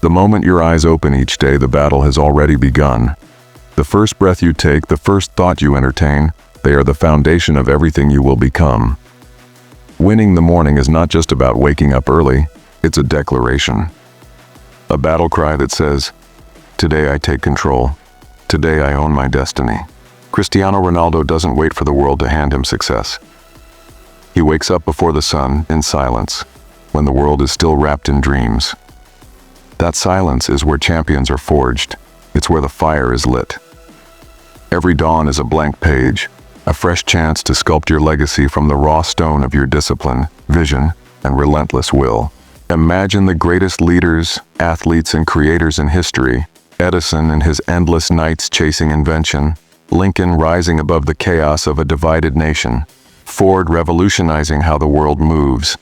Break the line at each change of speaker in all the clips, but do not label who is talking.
The moment your eyes open each day, the battle has already begun. The first breath you take, the first thought you entertain, they are the foundation of everything you will become. Winning the morning is not just about waking up early, it's a declaration. A battle cry that says, "Today I take control. Today I own my destiny." Cristiano Ronaldo doesn't wait for the world to hand him success. He wakes up before the sun in silence, when the world is still wrapped in dreams. That silence is where champions are forged. It's where the fire is lit. Every dawn is a blank page, a fresh chance to sculpt your legacy from the raw stone of your discipline, vision, and relentless will. Imagine the greatest leaders, athletes, and creators in history. Edison in his endless nights chasing invention, Lincoln rising above the chaos of a divided nation, Ford revolutionizing how the world moves.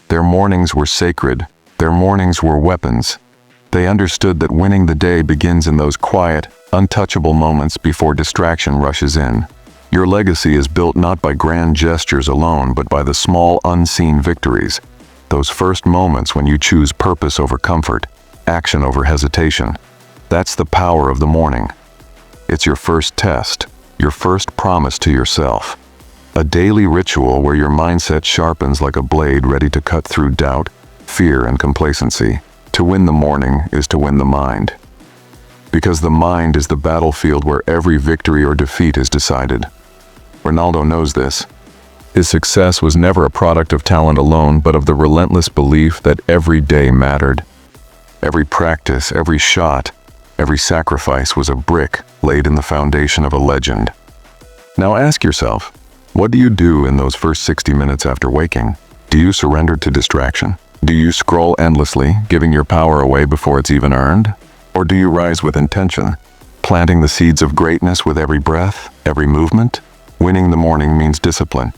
Their mornings were sacred, their mornings were weapons. They understood that winning the day begins in those quiet, untouchable moments before distraction rushes in. Your legacy is built not by grand gestures alone, but by the small, unseen victories. Those first moments when you choose purpose over comfort, action over hesitation. That's the power of the morning. It's your first test, your first promise to yourself. A daily ritual where your mindset sharpens like a blade ready to cut through doubt, fear, and complacency. To win the morning is to win the mind. Because the mind is the battlefield where every victory or defeat is decided. Ronaldo knows this. His success was never a product of talent alone, but of the relentless belief that every day mattered. Every practice, every shot, every sacrifice was a brick laid in the foundation of a legend. Now ask yourself, what do you do in those first 60 minutes after waking? Do you surrender to distraction? Do you scroll endlessly, giving your power away before it's even earned? Or do you rise with intention, planting the seeds of greatness with every breath, every movement? Winning the morning means discipline.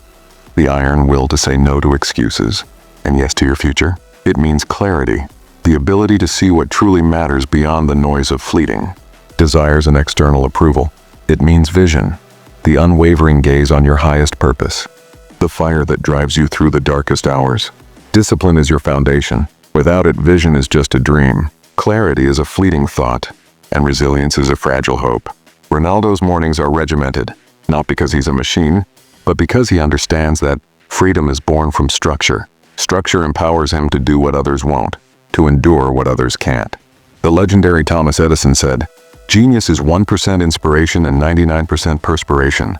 The iron will to say no to excuses, and yes to your future. It means clarity, the ability to see what truly matters beyond the noise of fleeting desires and external approval. It means vision, the unwavering gaze on your highest purpose, the fire that drives you through the darkest hours. Discipline is your foundation. Without it, vision is just a dream. Clarity is a fleeting thought, and resilience is a fragile hope. Ronaldo's mornings are regimented, not because he's a machine, but because he understands that freedom is born from structure. Structure empowers him to do what others won't, to endure what others can't. The legendary Thomas Edison said, "Genius is 1% inspiration and 99% perspiration."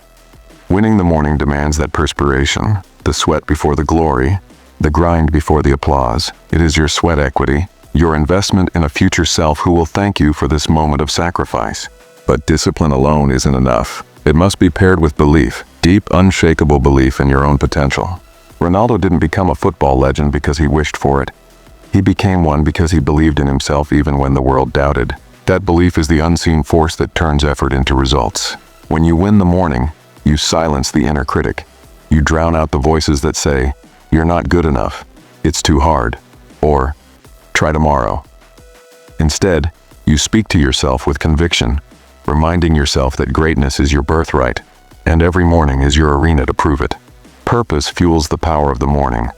Winning the morning demands that perspiration, the sweat before the glory, the grind before the applause. It is your sweat equity, your investment in a future self who will thank you for this moment of sacrifice. But discipline alone isn't enough. It must be paired with belief, deep, unshakable belief in your own potential. Ronaldo didn't become a football legend because he wished for it. He became one because he believed in himself even when the world doubted. That belief is the unseen force that turns effort into results. When you win the morning, you silence the inner critic. You drown out the voices that say, "You're not good enough, it's too hard," or "Try tomorrow." Instead, you speak to yourself with conviction, reminding yourself that greatness is your birthright, and every morning is your arena to prove it. Purpose fuels the power of the morning.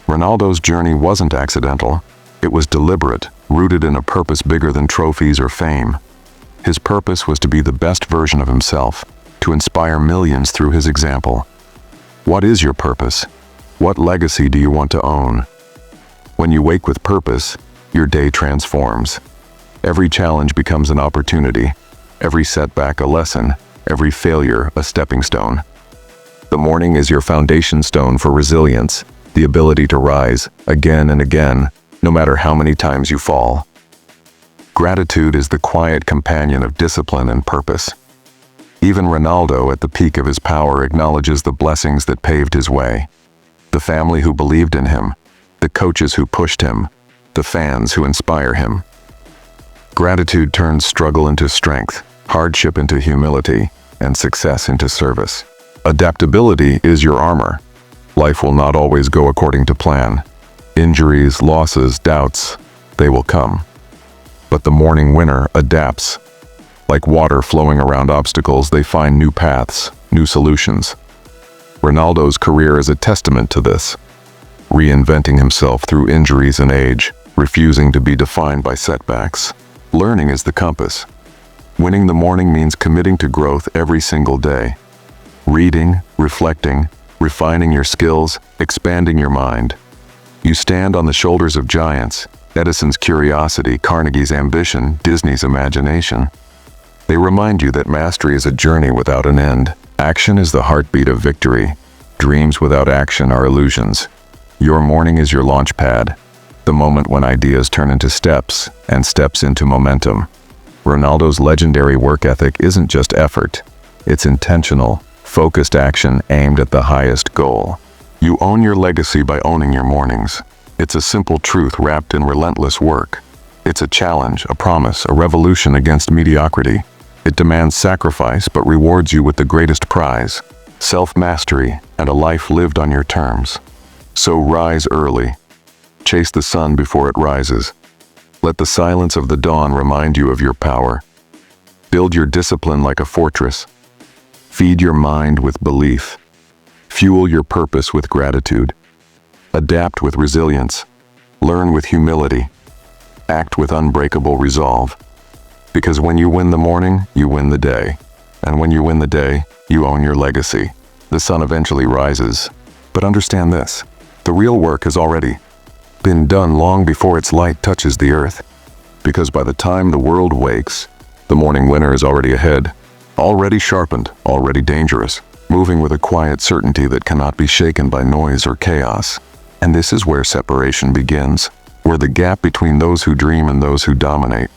Ronaldo's journey wasn't accidental. It was deliberate, rooted in a purpose bigger than trophies or fame. His purpose was to be the best version of himself, to inspire millions through his example. What is your purpose? What legacy do you want to own? When you wake with purpose, your day transforms. Every challenge becomes an opportunity, every setback a lesson, every failure a stepping stone. The morning is your foundation stone for resilience, the ability to rise again and again, no matter how many times you fall. Gratitude is the quiet companion of discipline and purpose. Even Ronaldo, at the peak of his power, acknowledges the blessings that paved his way. The family who believed in him, the coaches who pushed him, the fans who inspire him. Gratitude turns struggle into strength, hardship into humility, and success into service. Adaptability is your armor. Life will not always go according to plan. Injuries, losses, doubts, they will come. But the morning winner adapts. Like water flowing around obstacles, they find new paths, new solutions. Ronaldo's career is a testament to this. Reinventing himself through injuries and age, refusing to be defined by setbacks. Learning is the compass. Winning the morning means committing to growth every single day. Reading, reflecting, refining your skills, expanding your mind. You stand on the shoulders of giants, Edison's curiosity, Carnegie's ambition, Disney's imagination. They remind you that mastery is a journey without an end. Action is the heartbeat of victory. Dreams without action are illusions. Your morning is your launch pad, the moment when ideas turn into steps, and steps into momentum. Ronaldo's legendary work ethic isn't just effort. It's intentional, focused action aimed at the highest goal. You own your legacy by owning your mornings. It's a simple truth wrapped in relentless work. It's a challenge, a promise, a revolution against mediocrity. It demands sacrifice but rewards you with the greatest prize, self-mastery and a life lived on your terms. So rise early. Chase the sun before it rises. Let the silence of the dawn remind you of your power. Build your discipline like a fortress. Feed your mind with belief. Fuel your purpose with gratitude. Adapt with resilience. Learn with humility. Act with unbreakable resolve. Because when you win the morning, you win the day. And when you win the day, you own your legacy. The sun eventually rises. But understand this, the real work has already been done long before its light touches the earth. Because by the time the world wakes, the morning winner is already ahead, already sharpened, already dangerous, moving with a quiet certainty that cannot be shaken by noise or chaos. And this is where separation begins, where the gap between those who dream and those who dominate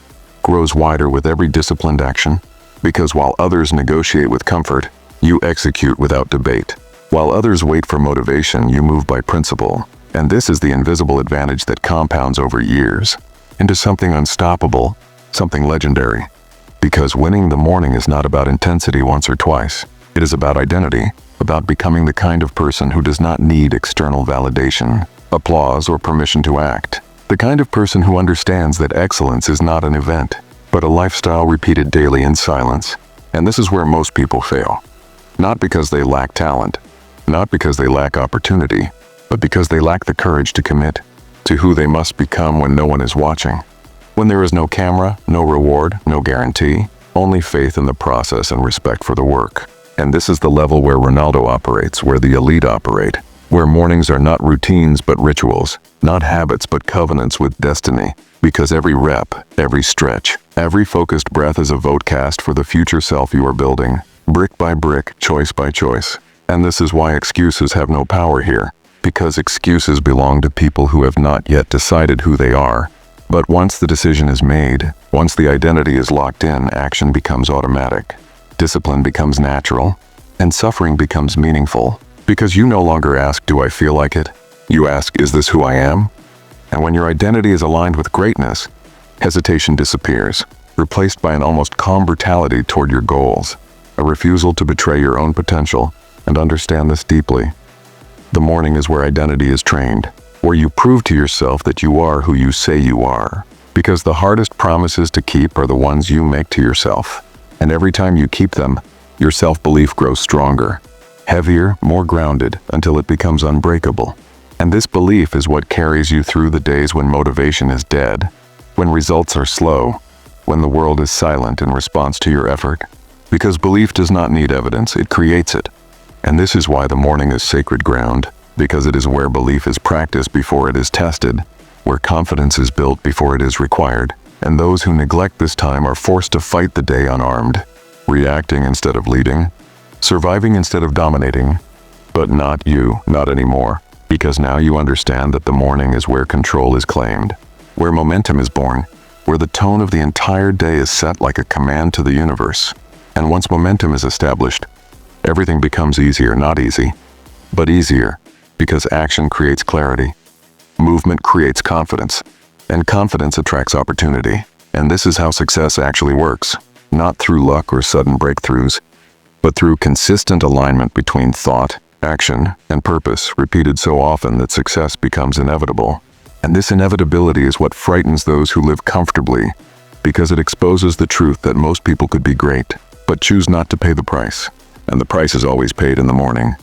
grows wider with every disciplined action. Because while others negotiate with comfort, you execute without debate. While others wait for motivation, you move by principle. And this is the invisible advantage that compounds over years into something unstoppable, something legendary. Because winning the morning is not about intensity once or twice. It is about identity, about becoming the kind of person who does not need external validation, applause, or permission to act. The kind of person who understands that excellence is not an event, but a lifestyle repeated daily in silence. And this is where most people fail. Not because they lack talent, not because they lack opportunity, but because they lack the courage to commit to who they must become when no one is watching. When there is no camera, no reward, no guarantee, only faith in the process and respect for the work. And this is the level where Ronaldo operates, where the elite operate, where mornings are not routines but rituals, not habits but covenants with destiny. Because every rep, every stretch, every focused breath is a vote cast for the future self you are building, brick by brick, choice by choice. And this is why excuses have no power here. Because excuses belong to people who have not yet decided who they are. But once the decision is made, once the identity is locked in, action becomes automatic. Discipline becomes natural, and suffering becomes meaningful. Because you no longer ask, do I feel like it? You ask, is this who I am? And when your identity is aligned with greatness, hesitation disappears, replaced by an almost calm brutality toward your goals, a refusal to betray your own potential. And understand this deeply. The morning is where identity is trained, where you prove to yourself that you are who you say you are. Because the hardest promises to keep are the ones you make to yourself. And every time you keep them, your self-belief grows stronger, heavier, more grounded, until it becomes unbreakable. And this belief is what carries you through the days when motivation is dead, when results are slow, when the world is silent in response to your effort. Because belief does not need evidence, it creates it. And this is why the morning is sacred ground, because it is where belief is practiced before it is tested, where confidence is built before it is required. And those who neglect this time are forced to fight the day unarmed, reacting instead of leading, surviving instead of dominating. But not you, not anymore, because now you understand that the morning is where control is claimed, where momentum is born, where the tone of the entire day is set like a command to the universe. And once momentum is established, everything becomes easier, not easy, but easier, because action creates clarity, movement creates confidence, and confidence attracts opportunity. And this is how success actually works, not through luck or sudden breakthroughs, but through consistent alignment between thought, action, and purpose, repeated so often that success becomes inevitable. And this inevitability is what frightens those who live comfortably, because it exposes the truth that most people could be great, but choose not to pay the price. And the price is always paid in the morning.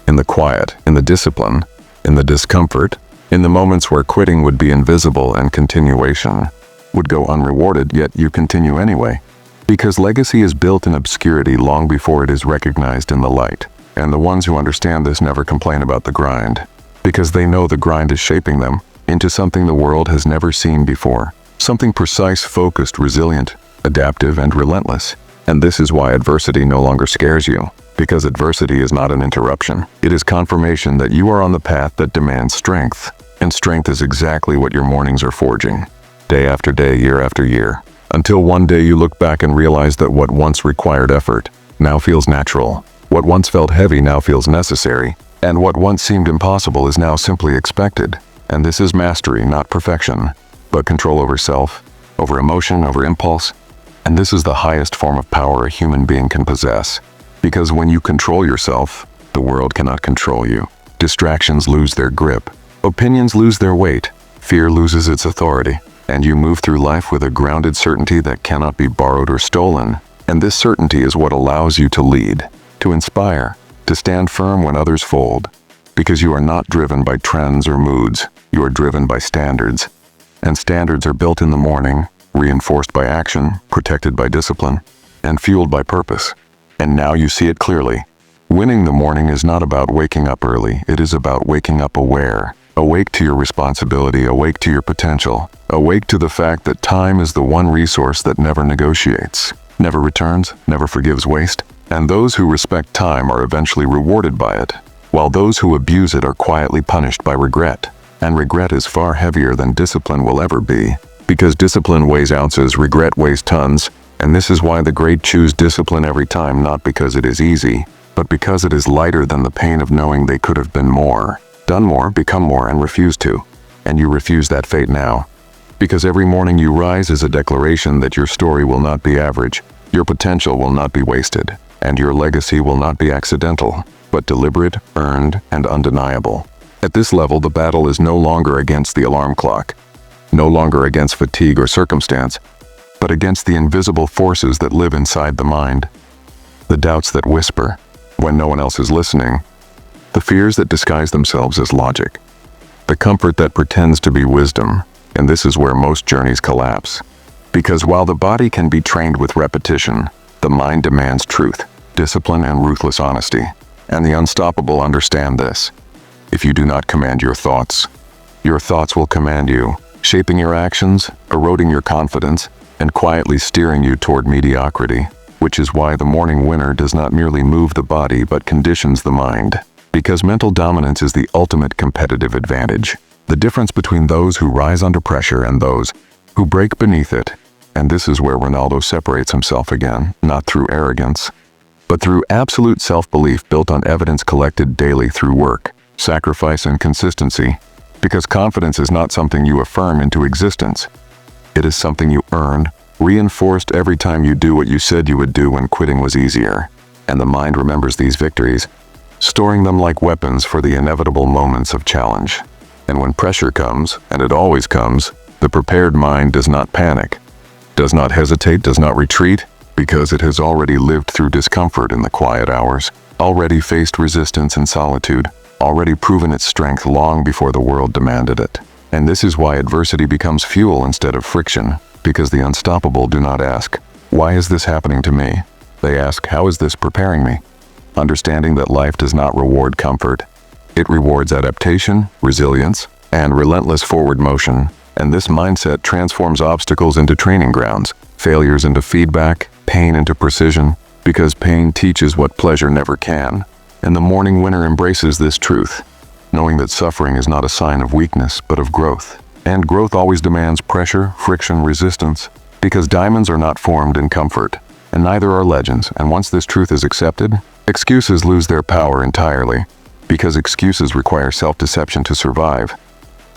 In the quiet, in the discipline, in the discomfort, In the moments where quitting would be invisible and continuation would go unrewarded, yet you continue anyway. Because legacy is built in obscurity long before it is recognized in the light. And the ones who understand this never complain about the grind. Because they know the grind is shaping them into something the world has never seen before. Something precise, focused, resilient, adaptive, and relentless. And this is why adversity no longer scares you. Because adversity is not an interruption. It is confirmation that you are on the path that demands strength. And strength is exactly what your mornings are forging. Day after day, year after year. Until one day you look back and realize that what once required effort now feels natural. What once felt heavy now feels necessary. And what once seemed impossible is now simply expected. And this is mastery, not perfection, but control over self, over emotion, over impulse. And this is the highest form of power a human being can possess. Because when you control yourself, the world cannot control you. Distractions lose their grip. Opinions lose their weight. Fear loses its authority. And you move through life with a grounded certainty that cannot be borrowed or stolen. And this certainty is what allows you to lead, to inspire, to stand firm when others fold. Because you are not driven by trends or moods. You are driven by standards. And standards are built in the morning, reinforced by action, protected by discipline, and fueled by purpose. And now you see it clearly. Winning the morning is not about waking up early. It is about waking up aware. Awake to your responsibility, awake to your potential, awake to the fact that time is the one resource that never negotiates, never returns, never forgives waste, and those who respect time are eventually rewarded by it, while those who abuse it are quietly punished by regret. And regret is far heavier than discipline will ever be, because discipline weighs ounces, regret weighs tons, and this is why the great choose discipline every time, not because it is easy, but because it is lighter than the pain of knowing they could have been more. Done more, become more, and refuse to. And you refuse that fate now. Because every morning you rise is a declaration that your story will not be average, your potential will not be wasted, and your legacy will not be accidental, but deliberate, earned, and undeniable. At this level, the battle is no longer against the alarm clock, no longer against fatigue or circumstance, but against the invisible forces that live inside the mind. The doubts that whisper when no one else is listening, the fears that disguise themselves as logic, the comfort that pretends to be wisdom, and this is where most journeys collapse. Because while the body can be trained with repetition, the mind demands truth, discipline, and ruthless honesty. And the unstoppable understand this. If you do not command your thoughts will command you, shaping your actions, eroding your confidence, and quietly steering you toward mediocrity, which is why the morning winner does not merely move the body but conditions the mind. Because mental dominance is the ultimate competitive advantage. The difference between those who rise under pressure and those who break beneath it. And this is where Ronaldo separates himself again, not through arrogance, but through absolute self-belief built on evidence collected daily through work, sacrifice, and consistency. Because confidence is not something you affirm into existence. It is something you earned, reinforced every time you do what you said you would do when quitting was easier. And the mind remembers these victories, storing them like weapons for the inevitable moments of challenge. And when pressure comes, and it always comes, the prepared mind does not panic, does not hesitate, does not retreat, because it has already lived through discomfort in the quiet hours, already faced resistance and solitude, already proven its strength long before the world demanded it. And this is why adversity becomes fuel instead of friction, because the unstoppable do not ask, "Why is this happening to me?" They ask, "How is this preparing me?" Understanding that life does not reward comfort. It rewards adaptation, resilience, and relentless forward motion. And this mindset transforms obstacles into training grounds, failures into feedback, pain into precision, because pain teaches what pleasure never can. And the morning winner embraces this truth, knowing that suffering is not a sign of weakness, but of growth. And growth always demands pressure, friction, resistance, because diamonds are not formed in comfort, and neither are legends. And once this truth is accepted, excuses lose their power entirely, because excuses require self-deception to survive,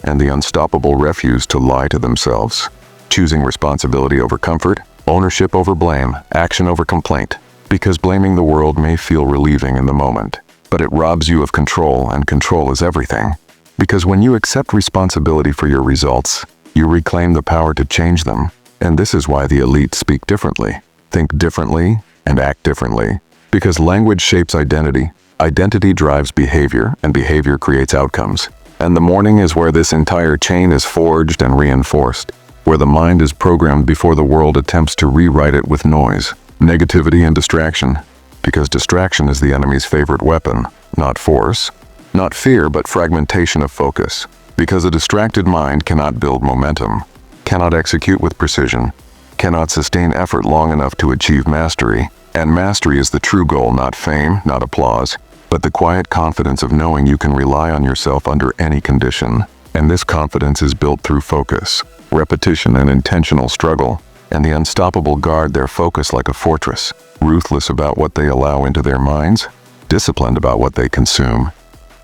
and the unstoppable refuse to lie to themselves, choosing responsibility over comfort, ownership over blame, action over complaint, because blaming the world may feel relieving in the moment, but it robs you of control, and control is everything. Because when you accept responsibility for your results, you reclaim the power to change them. And this is why the elite speak differently, think differently, and act differently. Because language shapes identity, identity drives behavior, and behavior creates outcomes. And the morning is where this entire chain is forged and reinforced, where the mind is programmed before the world attempts to rewrite it with noise, negativity, and distraction. Because distraction is the enemy's favorite weapon, not force, not fear, but fragmentation of focus. Because a distracted mind cannot build momentum, cannot execute with precision, cannot sustain effort long enough to achieve mastery. And mastery is the true goal, not fame, not applause, but the quiet confidence of knowing you can rely on yourself under any condition. And this confidence is built through focus, repetition, and intentional struggle. And the unstoppable guard their focus like a fortress, ruthless about what they allow into their minds, disciplined about what they consume,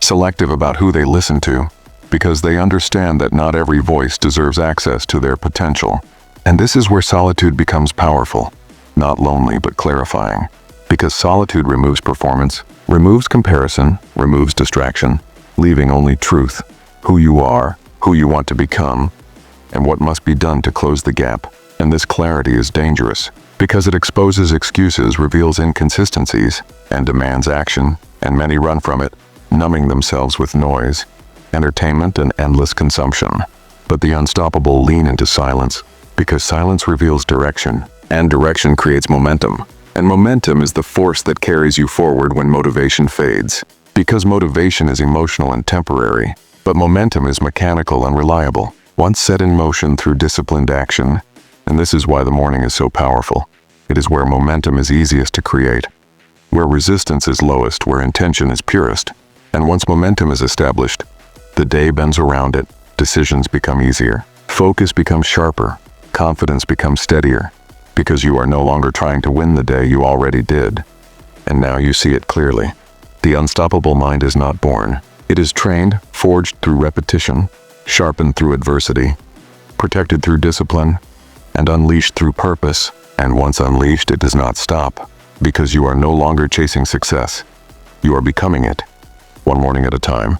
selective about who they listen to, because they understand that not every voice deserves access to their potential. And this is where solitude becomes powerful, not lonely but clarifying, because solitude removes performance, removes comparison, removes distraction, leaving only truth, who you are, who you want to become, and what must be done to close the gap. And this clarity is dangerous, because it exposes excuses, reveals inconsistencies, and demands action, and many run from it, numbing themselves with noise, entertainment, and endless consumption. But the unstoppable lean into silence, because silence reveals direction, and direction creates momentum. And momentum is the force that carries you forward when motivation fades. Because motivation is emotional and temporary, but momentum is mechanical and reliable, once set in motion through disciplined action. And this is why the morning is so powerful. It is where momentum is easiest to create, where resistance is lowest, where intention is purest. And once momentum is established, the day bends around it, decisions become easier, focus becomes sharper, confidence becomes steadier, because you are no longer trying to win the day, you already did. And now you see it clearly. The unstoppable mind is not born. It is trained, forged through repetition, sharpened through adversity, protected through discipline, and unleashed through purpose. And once unleashed, it does not stop, because you are no longer chasing success. You are becoming it, one morning at a time.